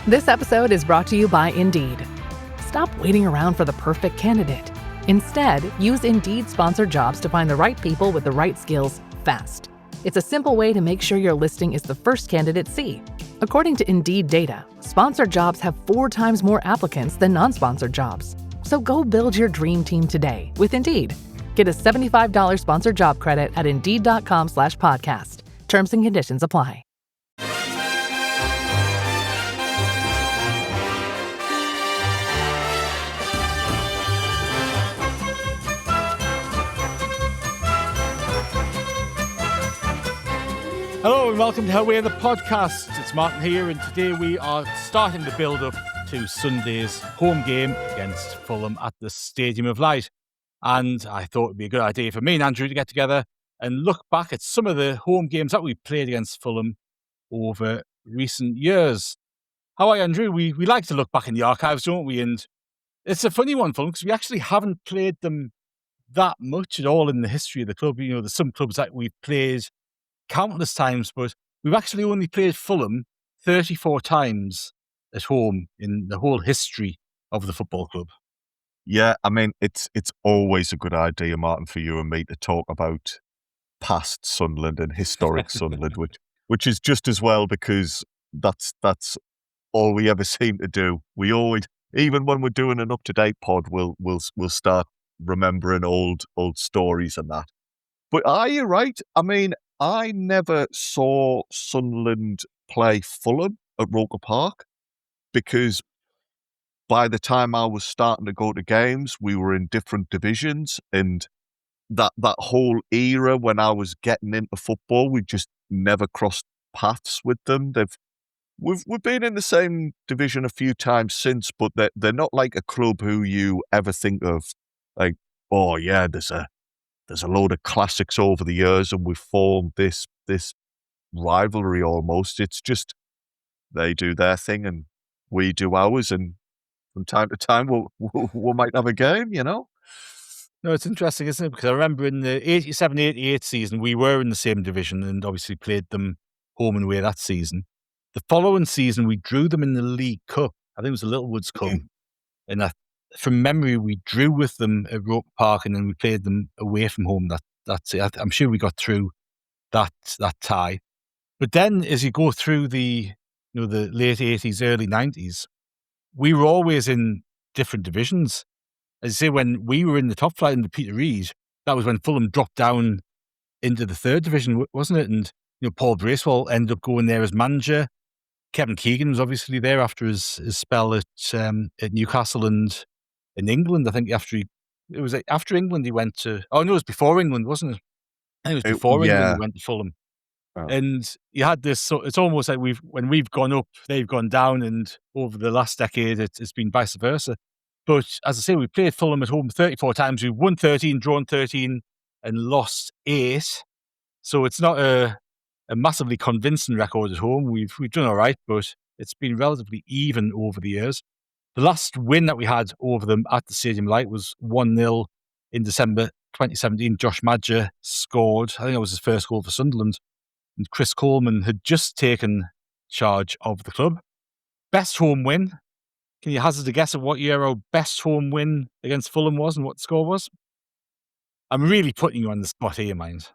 This episode is brought to you by Indeed. Stop waiting around for the perfect candidate. Instead, use Indeed sponsored jobs to find the right people with the right skills fast. It's a simple way to make sure your listing is the first candidates see. According to Indeed data, sponsored jobs have 4 times more applicants than non-sponsored jobs. So go build your dream team today with Indeed. Get a $75 sponsored job credit at Indeed.com/podcast. Terms and conditions apply. Hello and welcome to Haway The Podcast. It's Martin here, and today we are starting the build-up to Sunday's home game against Fulham at the Stadium of Light. And I thought it would be a good idea for me and Andrew to get together and look back at some of the home games that we played against Fulham over recent years. How are you, Andrew? We like to look back in the archives, don't we? And it's a funny one, Fulham, because we actually haven't played them that much at all in the history of the club. You know, there's some clubs that we've played countless times, but we've actually only played Fulham 34 times at home in the whole history of the football club. Yeah, I mean, it's always a good idea, Martin, for you and me to talk about past Sunderland and historic Sunderland, which is just as well, because that's all we ever seem to do. We always, even when we're doing an up-to-date pod, we'll start remembering old stories and that. But are you right? I mean, I never saw Sunderland play Fulham at Roker Park, because by the time I was starting to go to games, we were in different divisions, and that whole era when I was getting into football, we just never crossed paths with them. We've been in the same division a few times since, but they're not like a club who you ever think of like, oh yeah, there's a load of classics over the years and we've formed this rivalry almost. It's just they do their thing and we do ours, and from time to time we might have a game, you know? No, it's interesting, isn't it? Because I remember in the 87-88 season, we were in the same division and obviously played them home and away that season. The following season, we drew them in the League Cup. I think it was the Littlewoods Cup. And from memory, we drew with them at Roker Park, and then we played them away from home. That's it. I'm sure we got through that tie. But then, as you go through the late 80s, early 90s, we were always in different divisions. As I say, when we were in the top flight in the Peter Reid, that was when Fulham dropped down into the 3rd division, wasn't it? And Paul Bracewell ended up going there as manager. Kevin Keegan was obviously there after his spell at Newcastle and in England. I think after England he went to. Oh no, it was before England, wasn't it? I think it was before England he went to Fulham. Oh. And you had this. So it's almost like when we've gone up, they've gone down, and over the last decade, it's been vice versa. But as I say, we played Fulham at home 34 times. We've won 13, drawn 13, and lost 8. So it's not a massively convincing record at home. We've done all right, but it's been relatively even over the years. The last win that we had over them at the Stadium Light was 1-0 in December 2017. Josh Maja scored. I think that was his first goal for Sunderland. And Chris Coleman had just taken charge of the club. Best home win. Can you hazard a guess of what year our best home win against Fulham was and what the score was? I'm really putting you on the spot here, mind.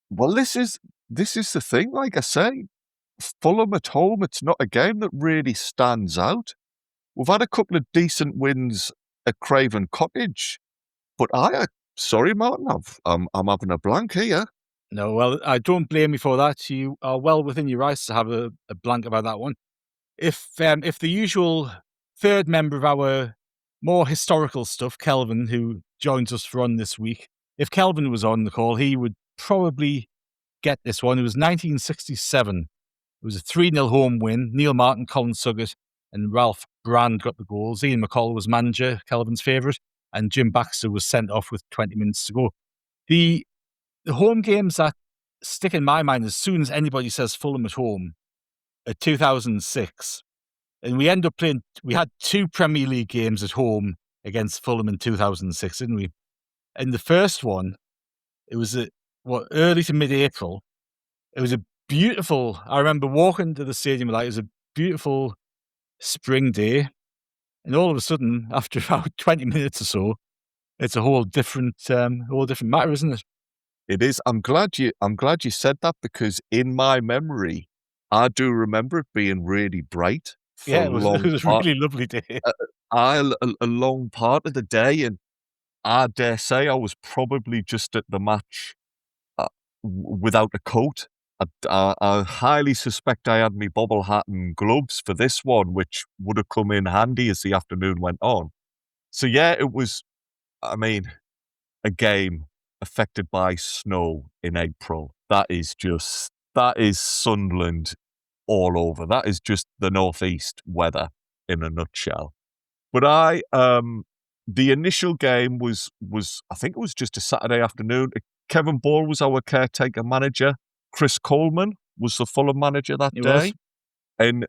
Well, this is the thing. Like I say, Fulham at home, it's not a game that really stands out. We've had a couple of decent wins at Craven Cottage, but sorry, Martin, I'm having a blank here. No, well, I don't blame you for that. You are well within your rights to have a blank about that one. If the usual third member of our more historical stuff, Kelvin, who joins us for on this week, if Kelvin was on the call, he would probably get this one. It was 1967. It was a 3-0 home win. Neil Martin, Colin Suggett, and Ralph Brand got the goals. Ian McCall was manager, Kelvin's favourite, and Jim Baxter was sent off with 20 minutes to go. The home games that stick in my mind as soon as anybody says Fulham at home at 2006, and we end up playing. We had 2 Premier League games at home against Fulham in 2006, didn't we? And the first one, it was early to mid-April. It was a beautiful. I remember walking to the Stadium Light. It was a beautiful spring day, and all of a sudden, after about 20 minutes or so, it's a whole different matter, isn't it? It is. I'm glad you said that, because in my memory, I do remember it being really bright for Yeah, a it was long a really lovely day. a long part of the day, and I dare say I was probably just at the match without a coat. I highly suspect I had my bobble hat and gloves for this one, which would have come in handy as the afternoon went on. So yeah, it was, I mean, a game affected by snow in April. That is Sunderland all over. That is just the northeast weather in a nutshell. But the initial game was I think it was just a Saturday afternoon. Kevin Ball was our caretaker manager. Chris Coleman was the Fulham manager that It day. was. And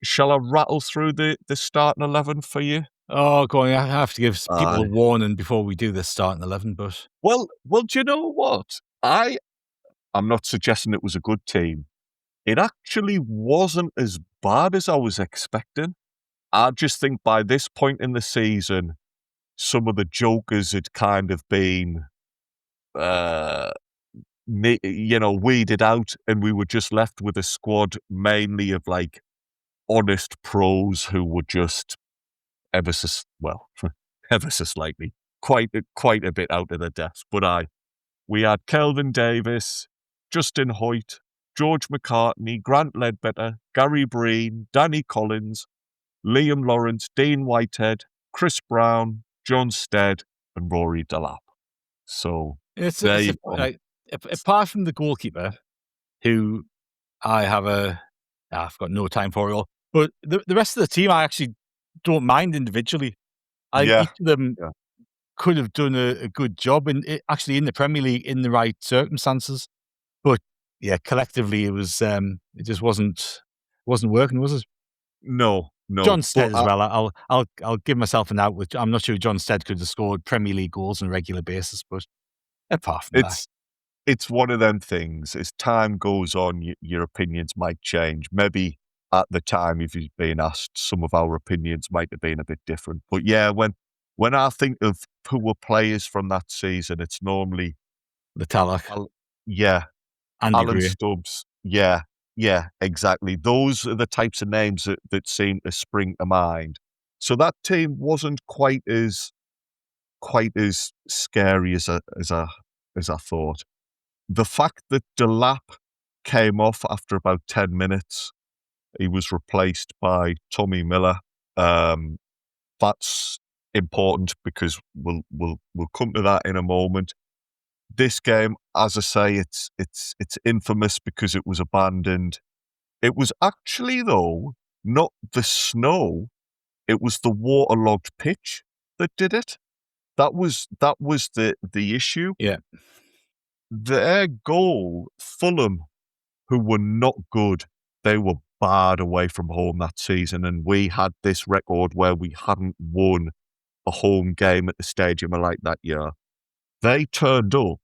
shall I rattle through the starting 11 for you? Oh, going! I have to give people a warning before we do this starting 11. But well, do you know what? I'm not suggesting it was a good team. It actually wasn't as bad as I was expecting. I just think by this point in the season, some of the jokers had kind of been, weeded out, and we were just left with a squad mainly of like honest pros who were just ever so slightly, quite a bit out of their depth. But we had Kelvin Davis, Justin Hoyt, George McCartney, Grant Ledbetter, Gary Breen, Danny Collins, Liam Lawrence, Dean Whitehead, Chris Brown, John Stead, and Rory Delap. So there you go. Apart from the goalkeeper, who I've got no time for it all, but the rest of the team I actually don't mind individually. Each of them could have done a good job actually in the Premier League in the right circumstances. But yeah, collectively it was it just wasn't working, was it? No. John Stead as well. I'll give myself an out. I'm not sure John Stead could have scored Premier League goals on a regular basis, but apart from that, it's one of them things. As time goes on, your opinions might change. Maybe at the time, if you've been asked, some of our opinions might have been a bit different. But yeah, when I think of who were players from that season, it's normally the Talak. Andy Alan Gray. Stubbs. Yeah, exactly. Those are the types of names that seem to spring to mind. So that team wasn't quite as scary as I thought. The fact that Delap came off after about 10 minutes, he was replaced by Tommy Miller. That's important because we'll come to that in a moment. This game, as I say, it's infamous because it was abandoned. It was actually, though, not the snow, it was the waterlogged pitch that did it. That was the issue. Yeah. Their goal, Fulham, who were not good, they were bad away from home that season, and we had this record where we hadn't won a home game at the Stadium of Light that year. They turned up,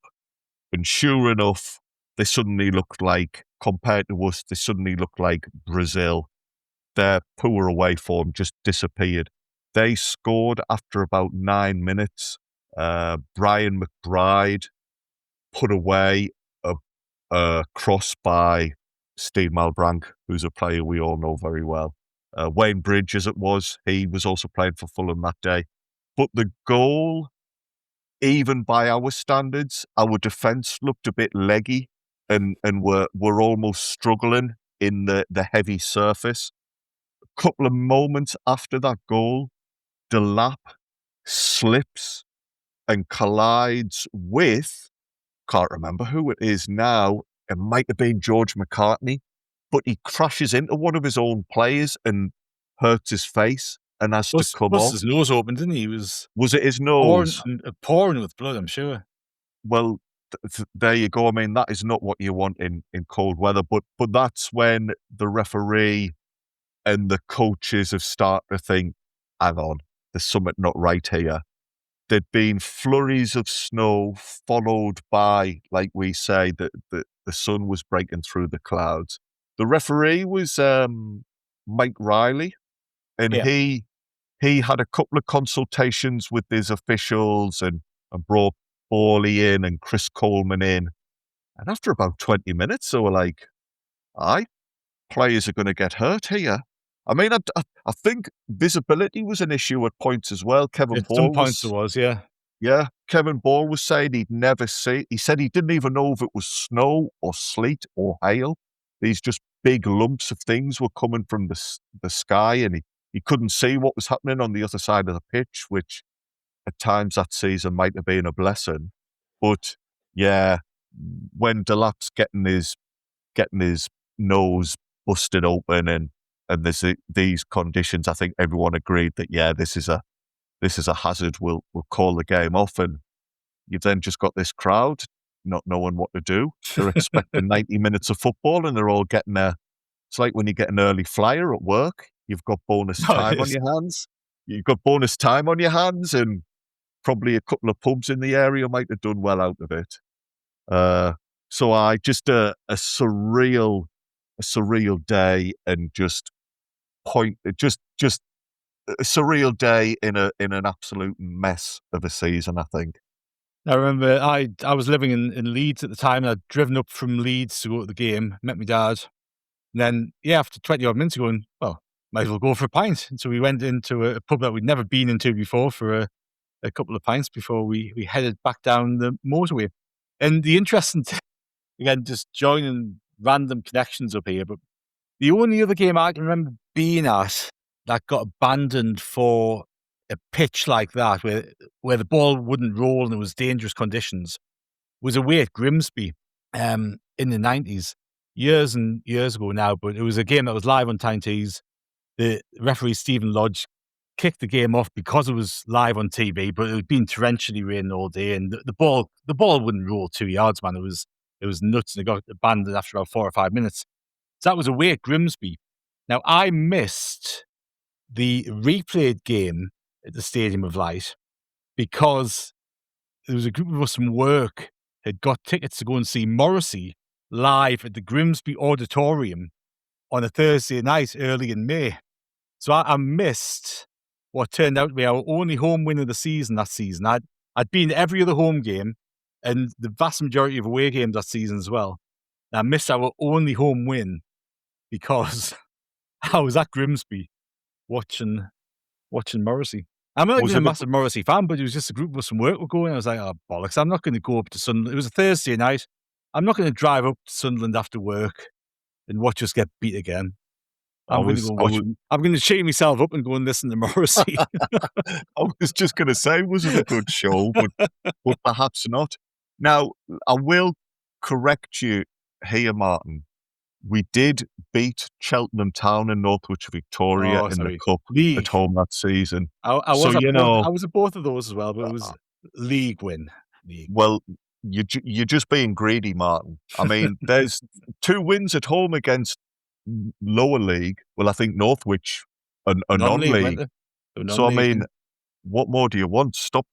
and sure enough, they suddenly looked like, compared to us, they suddenly looked like Brazil. Their poor away form just disappeared. They scored after about 9 minutes. Brian McBride put away a cross by Steve Malbranck, who's a player we all know very well. Wayne Bridge, as it was, he was also playing for Fulham that day. But the goal, even by our standards, our defence looked a bit leggy and were almost struggling in the heavy surface. A couple of moments after that goal, Delap slips and collides with, can't remember who it is now, it might have been George McCartney, but he crashes into one of his own players and hurts his face and has to come off. His nose open, didn't he? Was it his nose? Pouring with blood, I'm sure. Well, there you go. I mean, that is not what you want in cold weather, but that's when the referee and the coaches have started to think, hang on, there's something not right here. There'd been flurries of snow followed by, like we say, the sun was breaking through the clouds. The referee was Mike Riley, and Yeah. he had a couple of consultations with his officials and brought Borley in and Chris Coleman in. And after about 20 minutes, they were like, aye, players are going to get hurt here. I mean, I think visibility was an issue at points as well. At some points it was, yeah. Yeah, Kevin Ball was saying he'd never see. He said he didn't even know if it was snow or sleet or hail. These just big lumps of things were coming from the sky, and he couldn't see what was happening on the other side of the pitch, which at times that season might have been a blessing. But yeah, when Delap's getting his nose busted open and there's these conditions, I think everyone agreed that yeah, this is a hazard. We'll call the game off, and you've then just got this crowd not knowing what to do. They're expecting 90 minutes of football, and they're all getting it's like when you get an early flyer at work. You've got bonus time on your hands. You've got bonus time on your hands, and probably a couple of pubs in the area might have done well out of it. So I just a surreal day, and just a surreal day in an absolute mess of a season, I think. I remember I was living in Leeds at the time, and I'd driven up from Leeds to go to the game, met my dad. And then, yeah, after 20 odd minutes going, well, might as well go for a pint. And so we went into a pub that we'd never been into before for a couple of pints before we headed back down the motorway. And the interesting thing, again, just joining random connections up here, but the only other game I can remember being at that got abandoned for a pitch like that, where the ball wouldn't roll and it was dangerous conditions, was away at Grimsby in the 90s, years and years ago now. But it was a game that was live on Tyne Tees. The referee, Stephen Lodge, kicked the game off because it was live on TV, but it had been torrentially raining all day, and the ball wouldn't roll 2 yards, man. It was nuts, and it got abandoned after about 4 or 5 minutes. So that was away at Grimsby. Now, I missed the replayed game at the Stadium of Light because there was a group of us from work had got tickets to go and see Morrissey live at the Grimsby Auditorium on a Thursday night early in May. So I missed what turned out to be our only home win of the season that season. I'd been to every other home game and the vast majority of away games that season as well. And I missed our only home win because I was at Grimsby watching Morrissey. I'm not even a massive Morrissey fan, but it was just a group of us from work were going. I was like, oh, bollocks, I'm not going to go up to Sunderland. It was a Thursday night. I'm not going to drive up to Sunderland after work and watch us get beat again. I'm going to cheer myself up and go and listen to Morrissey. I was just going to say, was it a good show? But perhaps not. Now, I will correct you here, Martin. We did beat Cheltenham Town and Northwich Victoria in the Cup at home that season. I was at both of those as well, but it was league win. Well, you're just being greedy, Martin. I mean, there's 2 wins at home against lower league. Well, I think Northwich and non-league. So, I mean, what more do you want? Stop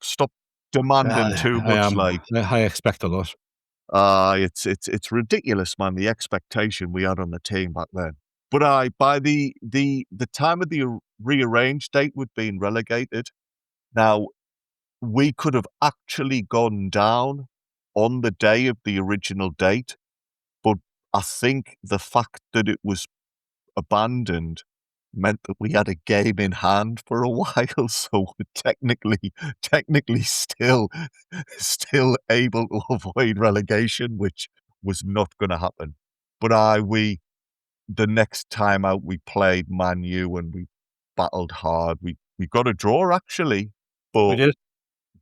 demanding too much. I expect a lot. It's ridiculous, man, the expectation we had on the team back then. But by the time of the rearranged date, we'd been relegated. Now, we could have actually gone down on the day of the original date, but I think the fact that it was abandoned meant that we had a game in hand for a while, so we're technically still able to avoid relegation, which was not going to happen. But the next time out we played Man U and we battled hard. We got a draw actually, but we did.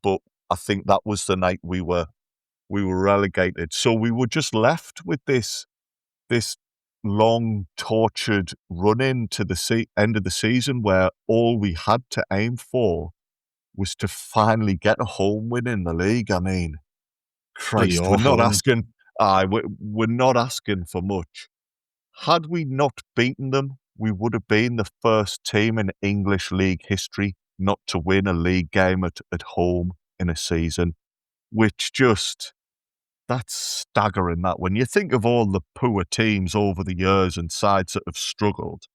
But I think that was the night we were relegated. So we were just left with this long, tortured run-in to the end of the season where all we had to aim for was to finally get a home win in the league. I mean, Christ, we're not asking for much. Had we not beaten them, we would have been the first team in English league history not to win a league game at home in a season, which just... That's staggering, that. When you think of all the poor teams over the years and sides that have struggled,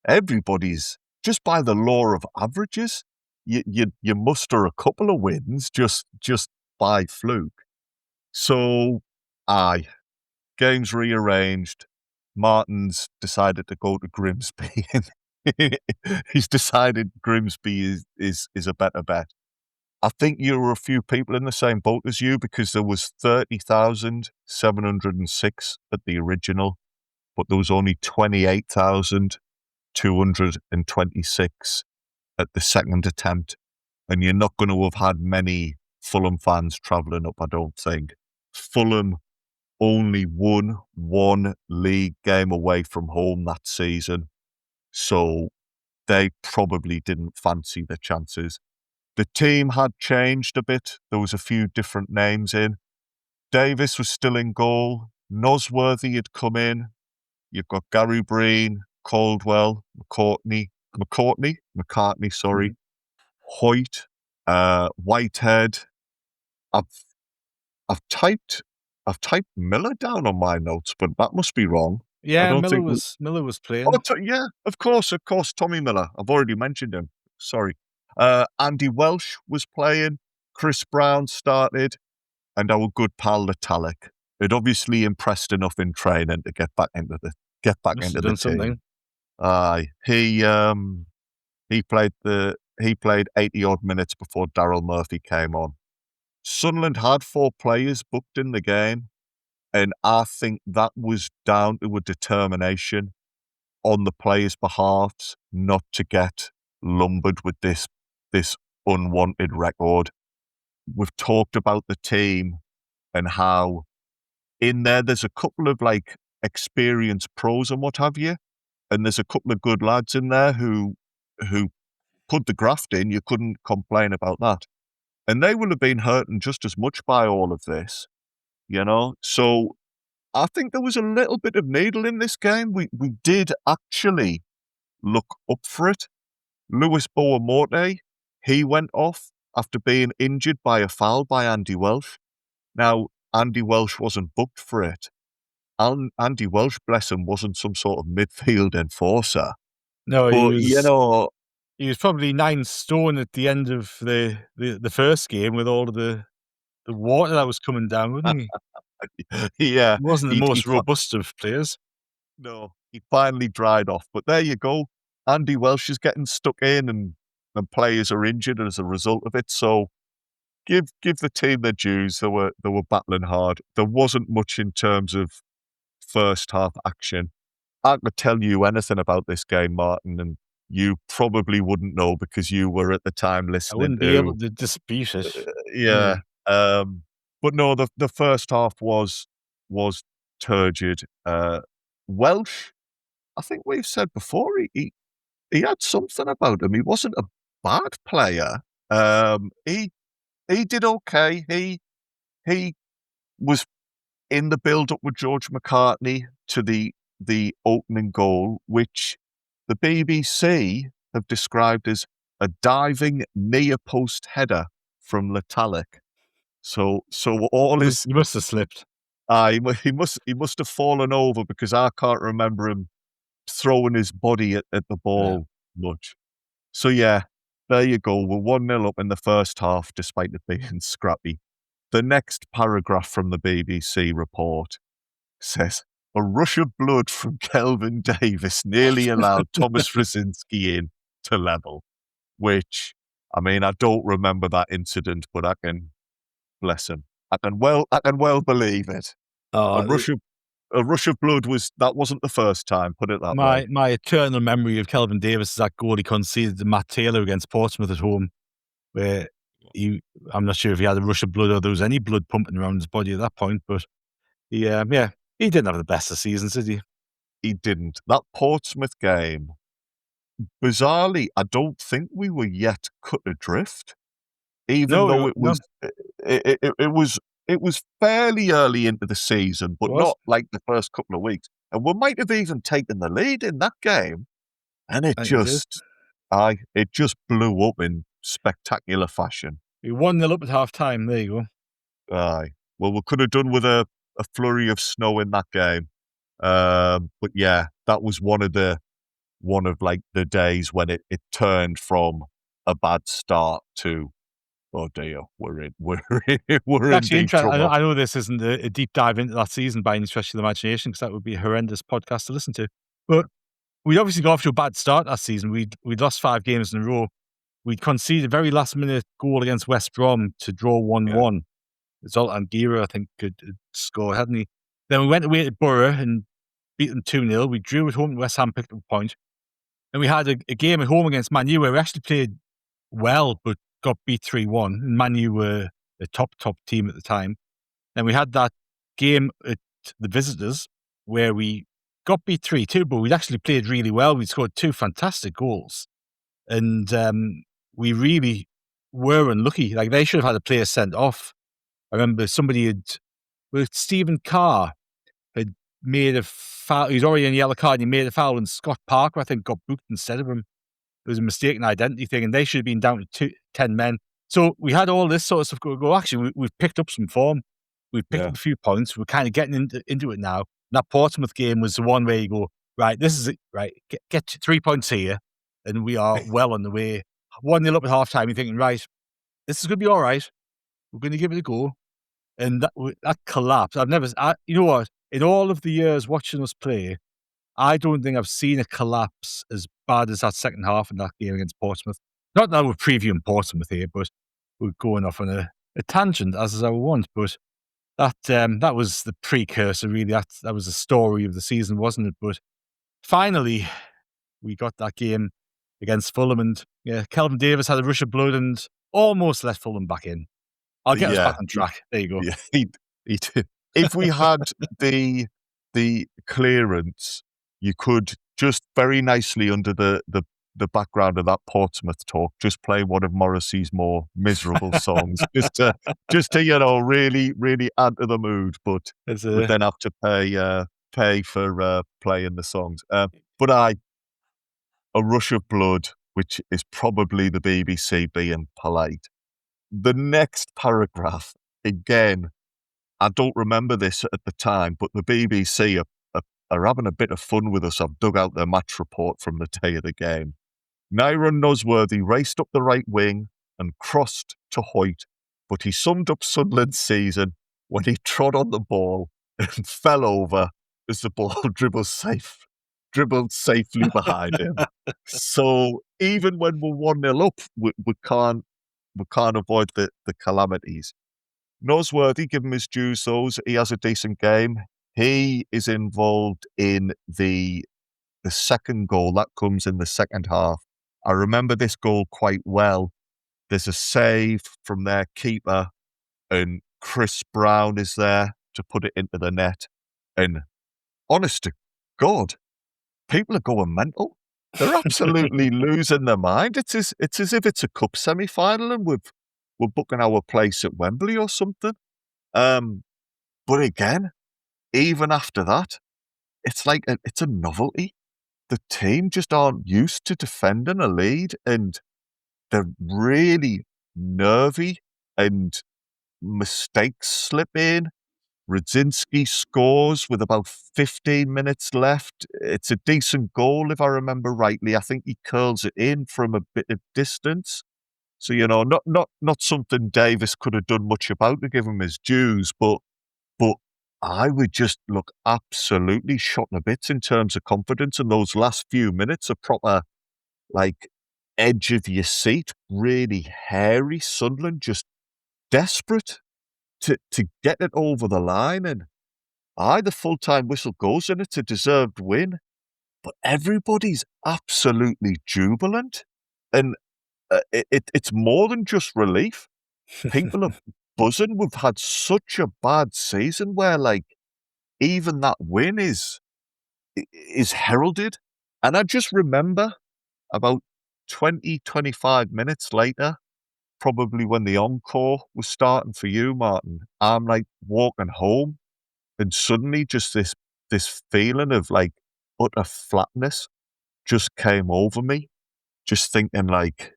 everybody's just by the law of averages, you muster a couple of wins just by fluke. So, games rearranged. Martin's decided to go to Grimsby. He's decided Grimsby is a better bet. I think you were a few people in the same boat as you, because there was 30,706 at the original, but there was only 28,226 at the second attempt. And you're not going to have had many Fulham fans travelling up, I don't think. Fulham only won one league game away from home that season, so they probably didn't fancy the chances. The team had changed a bit. There was a few different names in. Davis was still in goal. Nosworthy had come in. You've got Gary Breen, Caldwell, McCartney, Hoyt, Whitehead. I've typed Miller down on my notes, but that must be wrong. Yeah, Miller was playing. Yeah, of course, Tommy Miller. I've already mentioned him. Sorry. Andy Welsh was playing. Chris Brown started, and our good pal Letalic had obviously impressed enough in training to get back into the team. Something. He played 80 odd minutes before Daryl Murphy came on. Sunderland had 4 players booked in the game, and I think that was down to a determination on the players' behalf not to get lumbered with this unwanted record. We've talked about the team and how in there's a couple of like experienced pros and what have you, and there's a couple of good lads in there who put the graft in. You couldn't complain about that. And they will have been hurting just as much by all of this, you know? So I think there was a little bit of needle in this game. We did actually look up for it. Lewis Boamorte, he went off after being injured by a foul by Andy Welsh. Now, Andy Welsh wasn't booked for it. Andy Welsh, bless him, wasn't some sort of midfield enforcer. No, but, he was probably 9 stone at the end of the first game with all of the water that was coming down, wasn't he? Yeah. He wasn't the most robust of players. No, he finally dried off. But there you go. Andy Welsh is getting stuck in, and players are injured as a result of it. So give the team their dues. They were battling hard. There wasn't much in terms of first half action. I could tell you anything about this game, Martin, and you probably wouldn't know because you were at the time listening. I wouldn't be able to dispute it. Yeah. But no, the first half was turgid. Welsh, I think we've said before, he had something about him. He wasn't a bad player. He did okay. He was in the build-up with George McCartney to the opening goal, which the BBC have described as a diving near-post header from Letalic. So all his... He must have slipped. He must have fallen over, because I can't remember him throwing his body at the ball much. So yeah, there you go. We're 1-0 up in the first half, despite it being scrappy. The next paragraph from the BBC report says, a rush of blood from Kelvin Davis nearly allowed Thomas Rosiński in to level, which, I mean, I don't remember that incident, but I can, bless him, I can well believe it. A rush of blood wasn't the first time, put it that way. My eternal memory of Kelvin Davis is that goal he conceded to Matt Taylor against Portsmouth at home, where I'm not sure if he had a rush of blood or there was any blood pumping around his body at that point, but he didn't have the best of seasons, did he? He didn't. That Portsmouth game, bizarrely, I don't think we were yet cut adrift, though it was fairly early into the season, but not like the first couple of weeks. And we might have even taken the lead in that game, and it just blew up in spectacular fashion. We 1-0 up at half time. There you go. Aye. Well, we could have done with a flurry of snow in that game. But yeah, that was one of the one of like the days when it turned from a bad start to, oh dear, we're in It's actually deep interesting. trouble. I know this isn't a deep dive into that season by any stretch of the imagination, because that would be a horrendous podcast to listen to. But we obviously got off to a bad start last season. We'd lost 5 games in a row. We'd conceded a very last minute goal against West Brom to draw 1-1. Zoltan Gira, I think, could score, hadn't he? Then we went away to Borough and beat them 2-0. We drew at home to West Ham, picked up a point. And we had a game at home against Man U where we actually played well, but got beat 3-1. And Man U were a top team at the time. Then we had that game at the Visitors where we got beat 3-2, but we'd actually played really well. We scored 2 fantastic goals. And we really were unlucky. Like, they should have had a player sent off. I remember Stephen Carr had made a foul. He was already in the yellow card and he made a foul, and Scott Parker, I think, got booked instead of him. It was a mistaken identity thing, and they should have been down to 10 men. So we had all this sort of stuff go. Actually, we've picked up some form. We've picked up a few points. We're kind of getting into it now. And that Portsmouth game was the one where you go, right, this is it, right, get 3 points here, and we are well on the way. 1-0 up at half-time, you're thinking, right, this is going to be all right. We're going to give it a go. And that collapse, you know what, in all of the years watching us play, I don't think I've seen a collapse as bad as that second half in that game against Portsmouth. Not that we're previewing Portsmouth here, but we're going off on a tangent, as is our want. But that was the precursor, really. That was the story of the season, wasn't it? But finally, we got that game against Fulham, and Kelvin Davis had a rush of blood and almost let Fulham back in. I'll get us back on track. There you go. Yeah, he did. If we had the clearance, you could just very nicely under the background of that Portsmouth talk, just play one of Morrissey's more miserable songs, just to really add to the mood. But we'd then have to pay for playing the songs. But a rush of blood, which is probably the BBC being polite. The next paragraph, again, I don't remember this at the time, but the BBC are having a bit of fun with us. I've dug out their match report from the day of the game. Nyron Nosworthy raced up the right wing and crossed to Hoyt, but he summed up Sunderland's season when he trod on the ball and fell over as the ball dribbled safely behind him. So even when we're 1-0 up, we can't avoid the calamities. Nosworthy, give him his dues, those. He has a decent game. He is involved in the second goal. That comes in the second half. I remember this goal quite well. There's a save from their keeper, and Chris Brown is there to put it into the net. And honest to God, people are going mental. They're absolutely losing their mind. It's as if it's a cup semi-final and we're booking our place at Wembley or something. But again, even after that, it's like it's a novelty. The team just aren't used to defending a lead, and they're really nervy, and mistakes slip in. Radzinski scores with about 15 minutes left. It's a decent goal, if I remember rightly. I think he curls it in from a bit of distance. So, not something Davis could have done much about to give him his dues, but I would just look absolutely shot to bits in terms of confidence. And those last few minutes are proper, like, edge of your seat, really hairy. Sunderland just desperate to get it over the line. And the full-time whistle goes, and it's a deserved win. But everybody's absolutely jubilant. And it's more than just relief. People are buzzing. We've had such a bad season where, like, even that win is heralded. And I just remember about 20, 25 minutes later, probably when the encore was starting for you, Martin, I'm like walking home, and suddenly just this feeling of like utter flatness just came over me, just thinking like,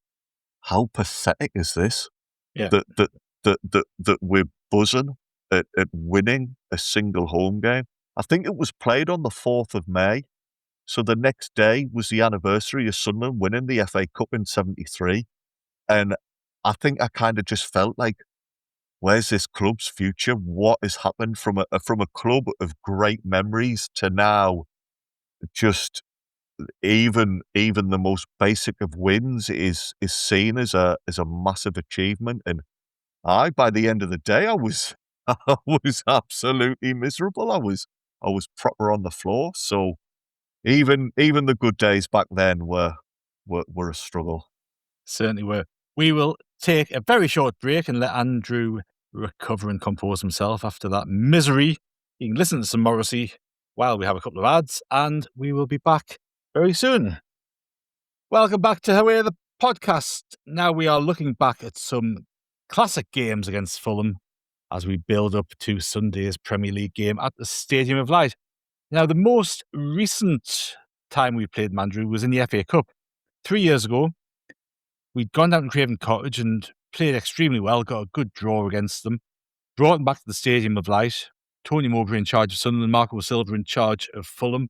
how pathetic is this? Yeah. That we're buzzing at winning a single home game. I think it was played on the 4th of May. So the next day was the anniversary of Sunderland winning the FA Cup in 73. And I think I kind of just felt like, where's this club's future? What has happened from a club of great memories to now just even the most basic of wins is seen as a massive achievement. And by the end of the day, I was I was absolutely miserable. I was proper on the floor. So even the good days back then were a struggle. Certainly were. We will take a very short break and let Andrew recover and compose himself after that misery. You can listen to some Morrissey while we have a couple of ads, and we will be back very soon. Welcome back to Haway The Podcast. Now we are looking back at some classic games against Fulham as we build up to Sunday's Premier League game at the Stadium of Light. Now, the most recent time we played Mandrew was in the FA Cup. 3 years ago, we'd gone down to Craven Cottage and played extremely well, got a good draw against them, brought them back to the Stadium of Light. Tony Mowbray in charge of Sunderland, Marco Silva in charge of Fulham.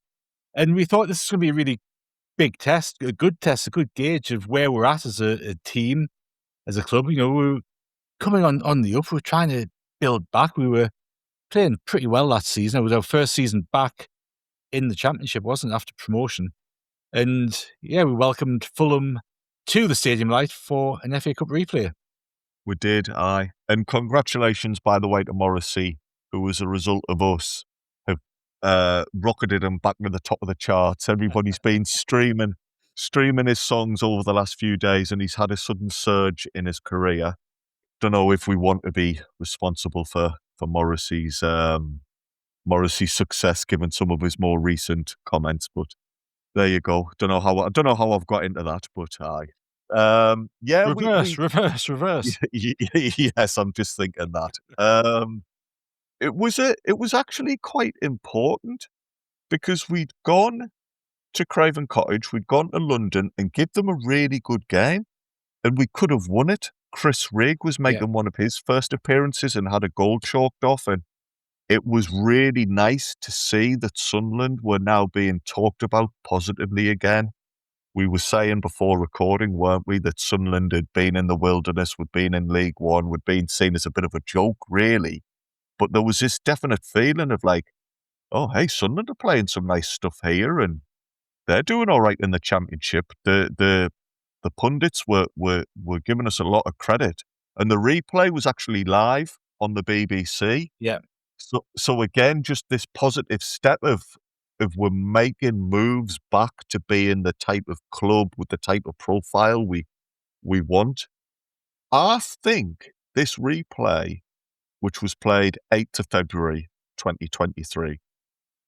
And we thought this was going to be a really big test, a good gauge of where we're at as a team, as a club. You know, we were coming on the up. We were trying to build back. We were playing pretty well that season. It was our first season back in the Championship, wasn't it, after promotion? And yeah, we welcomed Fulham to the Stadium Light for an FA Cup replay. We did, aye. And congratulations, by the way, to Morrissey, who, as a result of us, have rocketed him back to the top of the charts. Everybody's been streaming his songs over the last few days, and he's had a sudden surge in his career. Don't know if we want to be responsible for Morrissey's success, given some of his more recent comments, but there you go. Don't know how I've got into that, but aye. Yeah, reverse. Yes, I'm just thinking that. It was actually quite important because we'd gone to Craven Cottage, we'd gone to London and give them a really good game, and we could have won it. Chris Rigg was making one of his first appearances and had a goal chalked off, and it was really nice to see that Sunderland were now being talked about positively again. We were saying before recording, weren't we, that Sunderland had been in the wilderness, we'd been in League One, we'd been seen as a bit of a joke, really. But there was this definite feeling of like, oh, hey, Sunderland are playing some nice stuff here, and they're doing all right in the Championship. The pundits were giving us a lot of credit, and the replay was actually live on the BBC. Yeah. So again, just this positive step of we're making moves back to being the type of club with the type of profile we want. I think this replay, which was played 8th of February 2023,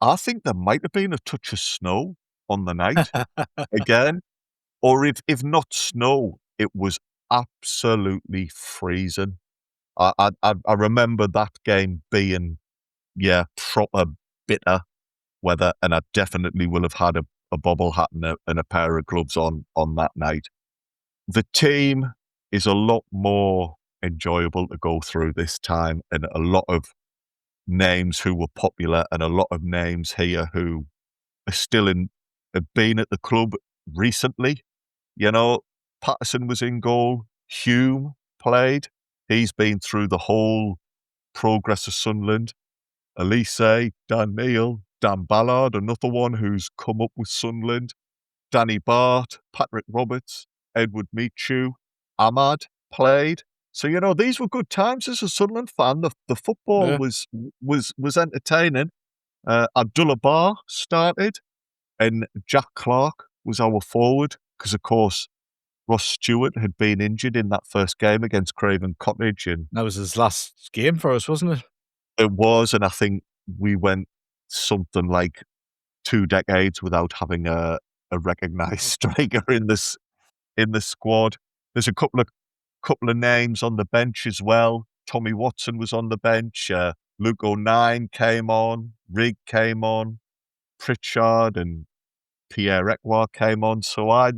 I think there might have been a touch of snow on the night again, or if not snow, it was absolutely freezing. I remember that game being proper bitter weather, and I definitely will have had a bobble hat and a pair of gloves on that night. The team is a lot more enjoyable to go through this time, and a lot of names who were popular and a lot of names here who are still have been at the club recently. You know, Patterson was in goal. Hume played. He's been through the whole progress of Sunderland. Elise, Dan Neil, Dan Ballard, another one who's come up with Sunderland. Danny Bart, Patrick Roberts, Edward Michu, Ahmad played. So, you know, these were good times as a Sunderland fan. The football was entertaining. Abdullah Bar started, and Jack Clark was our forward because, of course, Ross Stewart had been injured in that first game against Craven Cottage. And that was his last game for us, wasn't it? It was, and I think we went something like 2 decades without having a recognised striker in the squad. There's a couple of names on the bench as well. Tommy Watson was on the bench. Luke O'Nien came on. Rigg came on. Pritchard and Pierre Ekwa came on. So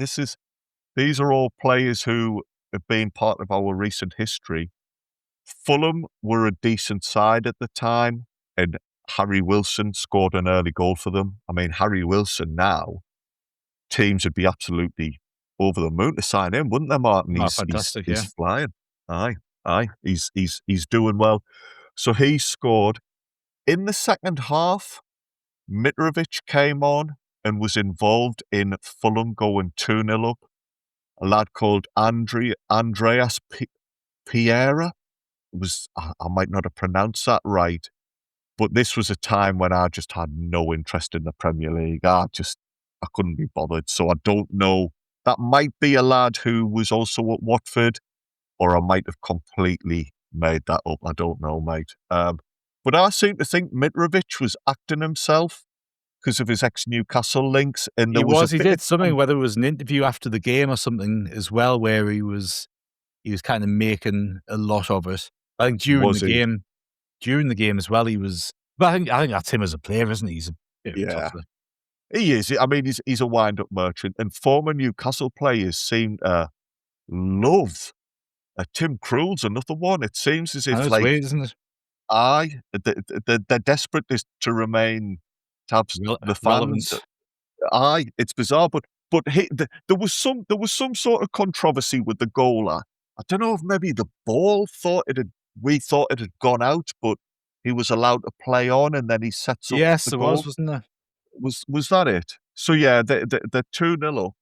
these are all players who have been part of our recent history. Fulham were a decent side at the time, and Harry Wilson scored an early goal for them. I mean, Harry Wilson now teams would be absolutely over the moon to sign him, wouldn't they, Martin? Oh, fantastic, He's yeah. flying. Aye. He's doing well. So he scored. In the second half, Mitrovic came on and was involved in Fulham going 2-0 up. A lad called Andreas Piera. I might not have pronounced that right, but this was a time when I just had no interest in the Premier League. I couldn't be bothered. So I don't know. That might be a lad who was also at Watford, or I might have completely made that up. I don't know, mate. But I seem to think Mitrovic was acting himself because of his ex-Newcastle links. And there was He did something, whether it was an interview after the game or something as well, where he was kind of making a lot of it. I think during the game as well, he was. But I think that's him as a player, isn't he? He's a bit of a tough. He is. I mean, he's a wind-up merchant. And former Newcastle players seem to love Tim Krul's another one. It seems as if, like, weird, isn't it? Aye, they're desperate to remain, to have the fans. Relevant. Aye, it's bizarre, but there was some sort of controversy with the goaler. I don't know if maybe the ball we thought it had gone out, but he was allowed to play on, and then he sets up. Yes, the there goal. wasn't there? Was that it? So yeah, the 2-0.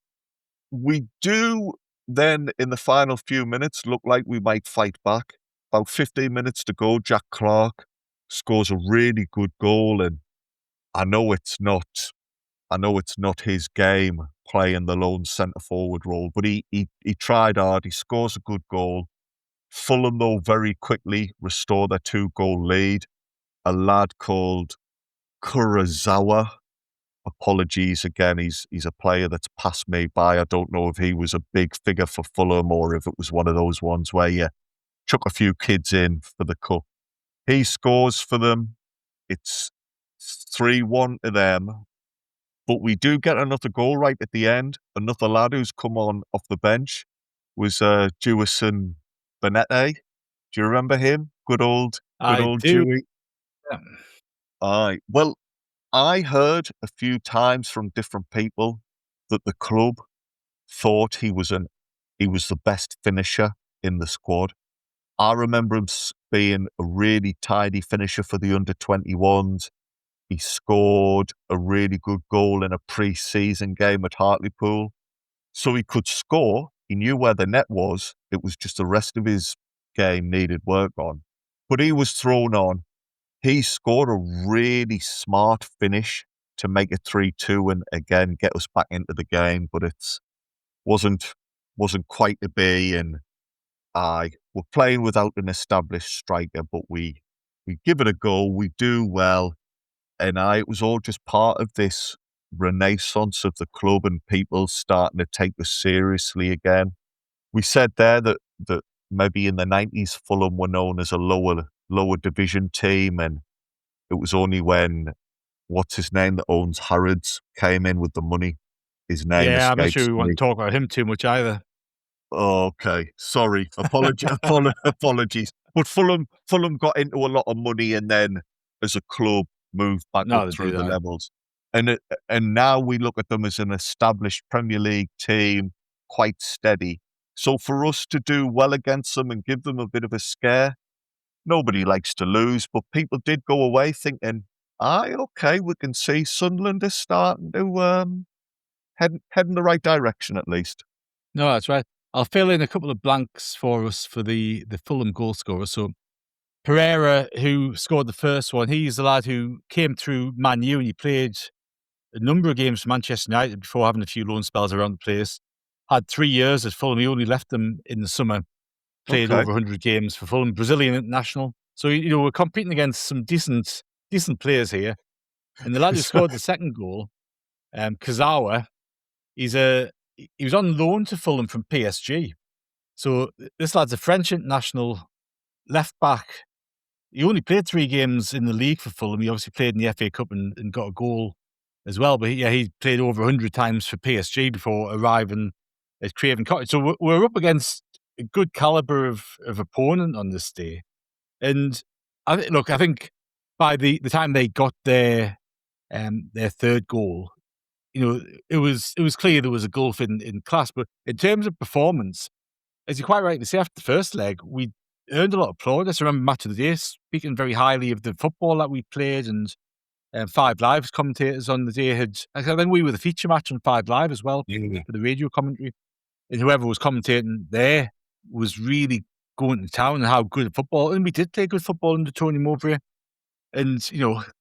We do then in the final few minutes look like we might fight back. About 15 minutes to go, Jack Clark scores a really good goal, and I know it's not his game playing the lone centre forward role, but he tried hard. He scores a good goal. Fulham, though, very quickly restore their 2-goal lead. A lad called Kurosawa. Apologies again, he's a player that's passed me by. I don't know if he was a big figure for Fulham or if it was one of those ones where you chuck a few kids in for the cup. He scores for them. It's 3-1 to them. But we do get another goal right at the end. Another lad who's come on off the bench was Jewi. Do you remember him? Good old Jewi. Yeah. Aye. Well, I heard a few times from different people that the club thought he was the best finisher in the squad. I remember him being a really tidy finisher for the under-21s. He scored a really good goal in a pre-season game at Hartlepool. So he could score. He knew where the net was. It was just the rest of his game needed work on. But he was thrown on. He scored a really smart finish to make it 3-2 and again get us back into the game. But it wasn't quite to be. And we're playing without an established striker, but we give it a go. We do well. And it was all just part of this renaissance of the club and people starting to take us seriously again. We said there that maybe in the 90s, Fulham were known as a lower division team, and it was only when, what's his name that owns Harrods, came in with the money. His name escapes I'm not sure we want me. to talk about him too much either. Okay, sorry. Apologies. But Fulham got into a lot of money and then as a club moved back up through the levels. And now we look at them as an established Premier League team, quite steady. So for us to do well against them and give them a bit of a scare, nobody likes to lose, but people did go away thinking, okay, we can see Sunderland is starting to head in the right direction at least. No, that's right. I'll fill in a couple of blanks for us for the Fulham goal scorer. So Pereira, who scored the first one, he's the lad who came through Man U and he played a number of games for Manchester United before having a few loan spells around the place. Had 3 years at Fulham. He only left them in the summer. Played over 100 games for Fulham, Brazilian international. So, we're competing against some decent players here. And the lad who scored the second goal, Kazawa, he was on loan to Fulham from PSG. So this lad's a French international, left back. He only played 3 games in the league for Fulham. He obviously played in the FA Cup and got a goal as well. But he played over 100 times for PSG before arriving at Craven Cottage. So we're up against a good caliber of opponent on this day. And I think by the time they got their third goal, it was clear there was a gulf in class. But in terms of performance, as you quite rightly say, after the first leg, we earned a lot of plaudits. I remember Match of the Day speaking very highly of the football that we played, and Five Live's commentators on the day I think we were the feature match on Five Live as well for the radio commentary. And whoever was commentating there was really going to town and how good football, and we did play good football under Tony Mowbray. And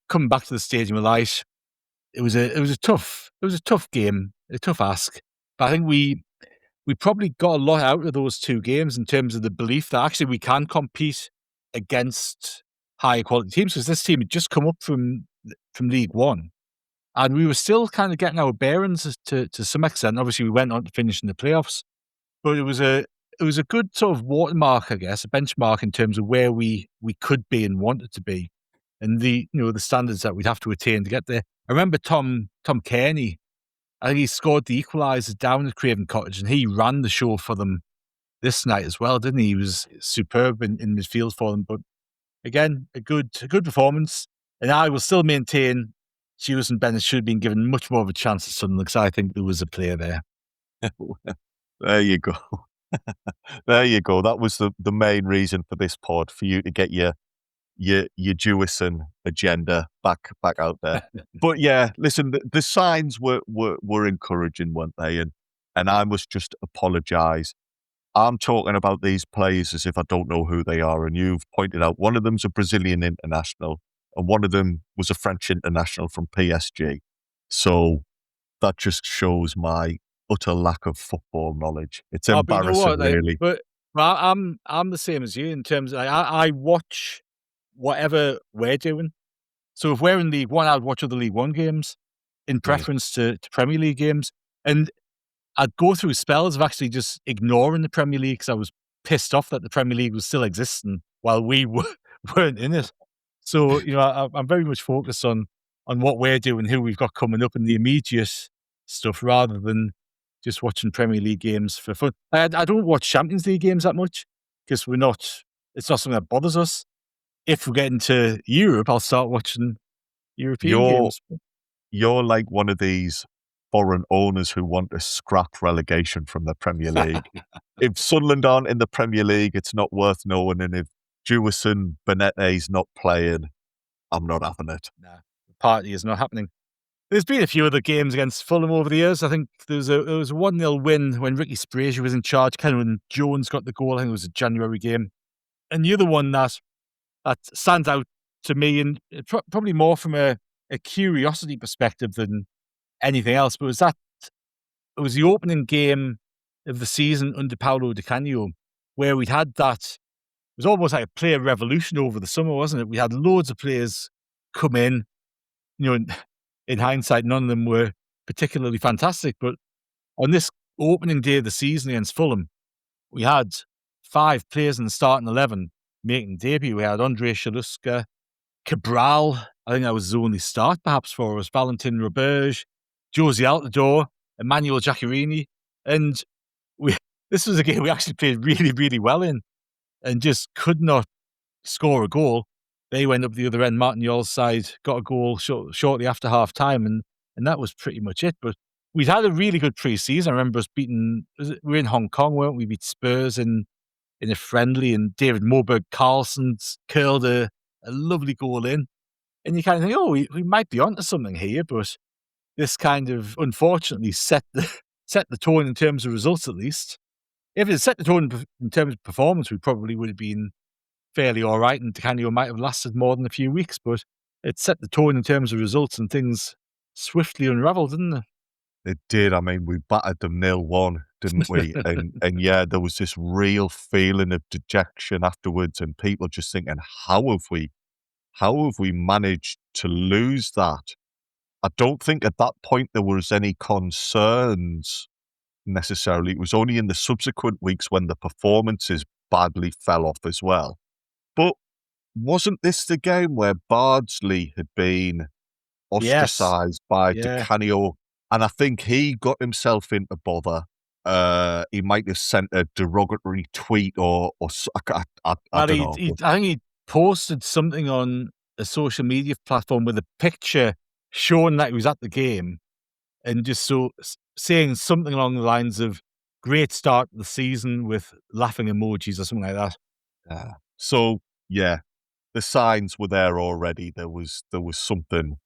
coming back to the Stadium of Light, it was a tough game, a tough ask. But I think we probably got a lot out of those two games in terms of the belief that actually we can compete against higher quality teams, because this team had just come up from League One, and we were still kind of getting our bearings to some extent. Obviously, we went on to finish in the playoffs, but it was a good sort of watermark, I guess, a benchmark in terms of where we could be and wanted to be, and the standards that we'd have to attain to get there. I remember Tom Kearney, I think he scored the equaliser down at Craven Cottage, and he ran the show for them this night as well, didn't he? He was superb in midfield for them. But again, a good performance. And I will still maintain Hughes and Bennett should have been given much more of a chance at Sunderland, because I think there was a player there. There you go. There you go. That was the main reason for this pod, for you to get your Jewison agenda back out there. But yeah, listen, the signs were encouraging, weren't they? And I must just apologise. I'm talking about these players as if I don't know who they are, and you've pointed out one of them's a Brazilian international, and one of them was a French international from PSG. So that just shows my utter lack of football knowledge. It's embarrassing, really. But I'm the same as you in terms of I watch whatever we're doing. So if we're in League One, I'd watch other League One games in preference to Premier League games. And I'd go through spells of actually just ignoring the Premier League because I was pissed off that the Premier League was still existing while we weren't in it. So, I'm very much focused on what we're doing, who we've got coming up, and the immediate stuff, rather than just watching Premier League games for fun. I don't watch Champions League games that much because it's not something that bothers us. If we get into Europe, I'll start watching European games. You're like one of these foreign owners who want to scrap relegation from the Premier League. If Sunderland aren't in the Premier League, it's not worth knowing. And if Jewison Benette's not playing, I'm not having it. Nah, the party is not happening. There's been a few other games against Fulham over the years. I think there was a 1-0 win when Ricky Sprazier was in charge. Kenwyn Jones got the goal. I think it was a January game. And the other one that stands out to me, and probably more from a curiosity perspective than anything else, but it was the opening game of the season under Paolo Di Canio, where we'd had that. It was almost like a player revolution over the summer, wasn't it? We had loads of players come in. In hindsight, none of them were particularly fantastic, but on this opening day of the season against Fulham, we had 5 players in the starting 11 making debut. We had Andre Shaluska, Cabral, I think that was his only start perhaps for us, Valentin Roberge, Josie Altidore, Emmanuel Giaccherini, and this was a game we actually played really, really well in and just could not score a goal. They went up the other end. Martin Yall's side got a goal shortly after half time, and that was pretty much it. But we'd had a really good pre-season. I remember us beating, we were in Hong Kong, weren't we? We beat Spurs in a friendly, and David Moberg Carlson's curled a lovely goal in. And you kind of think, oh, we might be onto something here, but this kind of unfortunately set the tone in terms of results, at least. If it set the tone in terms of performance, we probably would have been fairly all right, and Di Canio might have lasted more than a few weeks, but it set the tone in terms of results, and things swiftly unravelled, didn't it? It did. I mean, we battered them 0-1, didn't we? and yeah, there was this real feeling of dejection afterwards, and people just thinking, how have we managed to lose that? I don't think at that point there was any concerns necessarily. It was only in the subsequent weeks when the performances badly fell off as well. But wasn't this the game where Bardsley had been ostracised by Di Canio? And I think he got himself into bother. He might have sent a derogatory tweet or I don't know. I think he posted something on a social media platform with a picture showing that he was at the game. and just saying something along the lines of "great start to the season" with laughing emojis or something like that. So yeah, the signs were there already. There was something.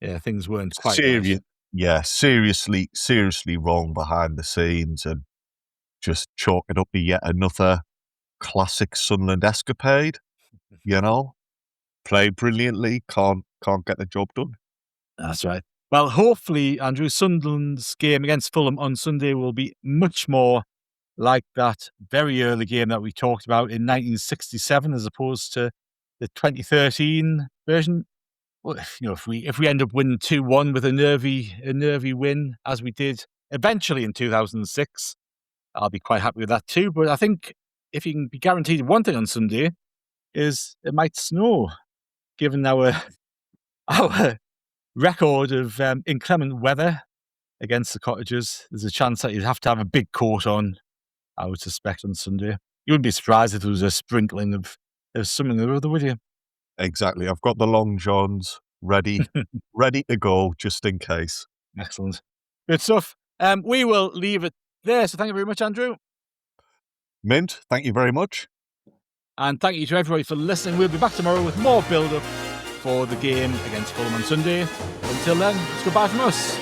Yeah, things weren't quite serious. right. Yeah, seriously wrong behind the scenes, and just chalk it up to yet another classic Sunderland escapade. You know, play brilliantly, can't get the job done. That's right. Well, hopefully, Andrew, Sunderland's game against Fulham on Sunday will be much more like that very early game that we talked about in 1967, as opposed to the 2013 version. Well, if we end up winning 2-1 with a nervy win, as we did eventually in 2006, I'll be quite happy with that too. But I think if you can be guaranteed one thing on Sunday, is it might snow, given our record of inclement weather against the Cottagers. There's a chance that you'd have to have a big coat on, I would suspect, on Sunday. You wouldn't be surprised if there was a sprinkling of something or other, would you? Exactly. I've got the long johns ready to go just in case. Excellent. Good stuff. We will leave it there. So thank you very much, Andrew. Mint, thank you very much. And thank you to everybody for listening. We'll be back tomorrow with more build-up for the game against Fulham on Sunday. Until then, it's goodbye from us.